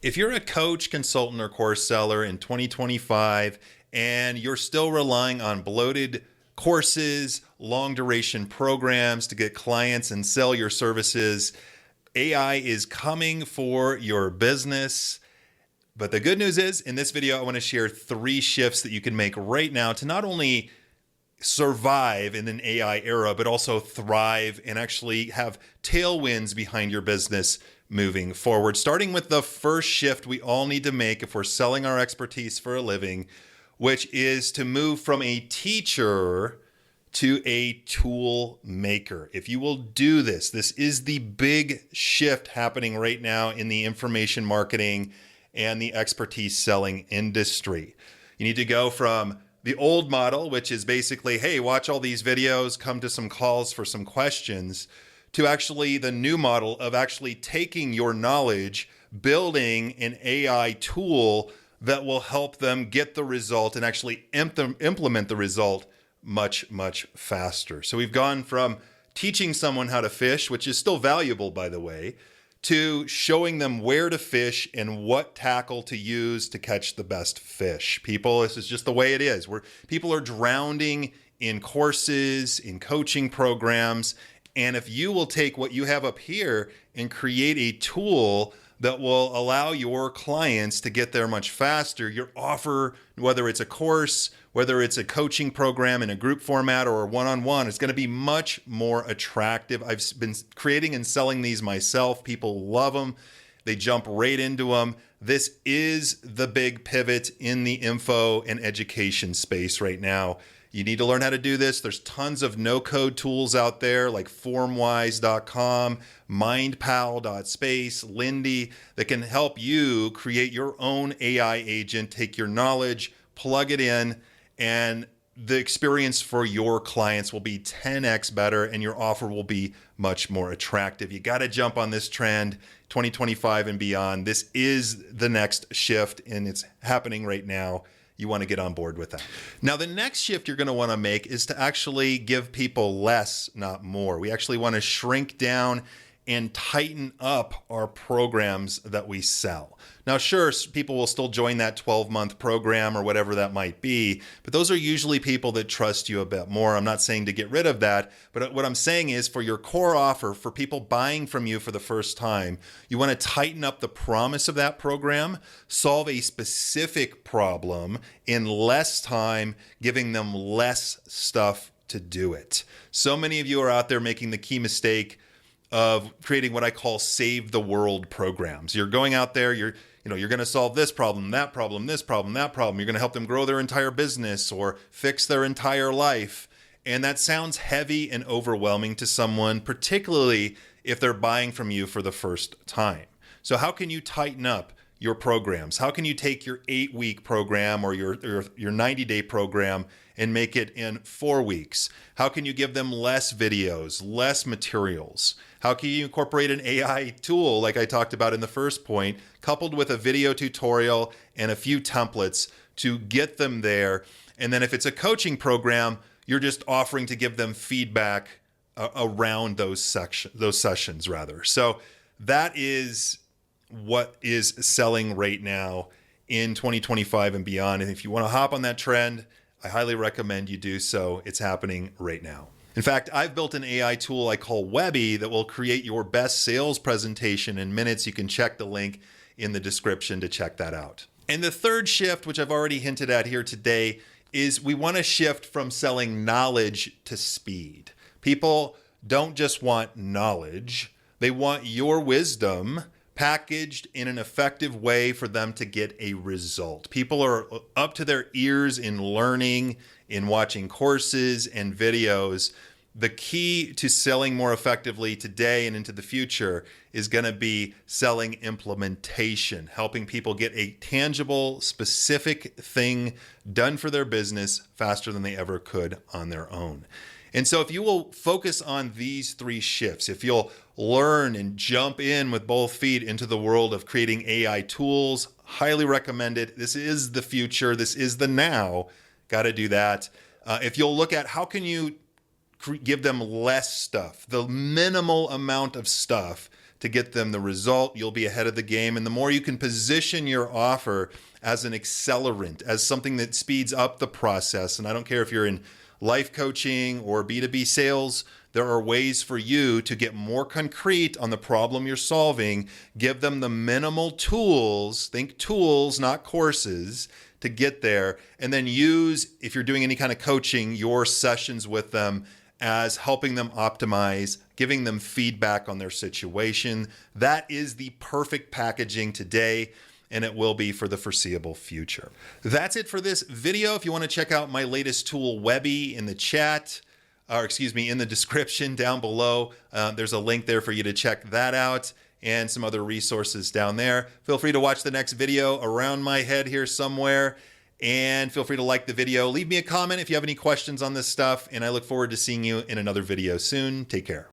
If you're a coach, consultant, or course seller in 2025 and you're still relying on bloated courses, long duration programs to get clients and sell your services, AI is coming for your business. But the good news is, in this video, I want to share 3 shifts that you can make right now to not only survive in an AI era, but also thrive and actually have tailwinds behind your business moving forward. Starting with the first shift we all need to make if we're selling our expertise for a living, which is to move from a teacher to a tool maker. If you will do this, this is the big shift happening right now in the information marketing and the expertise selling industry. You need to go from the old model, which is basically, hey, watch all these videos, come to some calls for some questions, to actually the new model of actually taking your knowledge, building an AI tool that will help them get the result and actually implement the result much, much faster. So we've gone from teaching someone how to fish, which is still valuable, by the way, to showing them where to fish and what tackle to use to catch the best fish. People, this is just the way it is. People are drowning in courses, in coaching programs. And if you will take what you have up here and create a tool that will allow your clients to get there much faster, your offer, whether it's a course, whether it's a coaching program in a group format or a one-on-one, it's going to be much more attractive. I've been creating and selling these myself. People love them. They jump right into them. This is the big pivot in the info and education space right now. You need to learn how to do this. There's tons of no-code tools out there like formwise.com, mindpal.space, Lindy, that can help you create your own AI agent, take your knowledge, plug it in, and the experience for your clients will be 10x better and your offer will be much more attractive. You got to jump on this trend 2025 and beyond. This is the next shift and it's happening right now. You want to get on board with that. Now, the next shift you're going to want to make is to actually give people less, not more. We actually want to shrink down and tighten up our programs that we sell. Now, sure, people will still join that 12-month program or whatever that might be, but those are usually people that trust you a bit more. I'm not saying to get rid of that, but what I'm saying is for your core offer, for people buying from you for the first time, you want to tighten up the promise of that program, solve a specific problem in less time, giving them less stuff to do it. So many of you are out there making the key mistake of creating what I call save the world programs. You're going out there, you're going to solve this problem, that problem, this problem, that problem. You're going to help them grow their entire business or fix their entire life. And that sounds heavy and overwhelming to someone, particularly if they're buying from you for the first time. So how can you tighten up your programs? How can you take your 8-week program or your 90-day program and make it in 4 weeks? How can you give them less videos, less materials? How can you incorporate an AI tool like I talked about in the first point, coupled with a video tutorial and a few templates to get them there? And then if it's a coaching program, you're just offering to give them feedback around those sessions rather. So that is what is selling right now in 2025 and beyond. And if you want to hop on that trend, I highly recommend you do so. It's happening right now. In fact, I've built an AI tool I call Webby that will create your best sales presentation in minutes. You can check the link in the description to check that out. And the third shift, which I've already hinted at here today, is we want to shift from selling knowledge to speed. People don't just want knowledge. They want your wisdom packaged in an effective way for them to get a result. People are up to their ears in learning, in watching courses and videos. The key to selling more effectively today and into the future is going to be selling implementation, helping people get a tangible, specific thing done for their business faster than they ever could on their own. And so if you will focus on these 3 shifts, if you'll learn and jump in with both feet into the world of creating AI tools, highly recommend it. This is the future. This is the now. Got to do that. If you'll look at how can you give them less stuff, the minimal amount of stuff to get them the result, you'll be ahead of the game. And the more you can position your offer as an accelerant, as something that speeds up the process, and I don't care if you're in life coaching or B2B sales, there are ways for you to get more concrete on the problem you're solving, give them the minimal tools, think tools, not courses, to get there, and then use, if you're doing any kind of coaching, your sessions with them as helping them optimize, giving them feedback on their situation. That is the perfect packaging today, and it will be for the foreseeable future. That's it for this video. If you want to check out my latest tool, Webby, in the chat, or excuse me, in the description down below, there's a link there for you to check that out and some other resources down there. Feel free to watch the next video around my head here somewhere, and feel free to like the video. Leave me a comment if you have any questions on this stuff, and I look forward to seeing you in another video soon. Take care.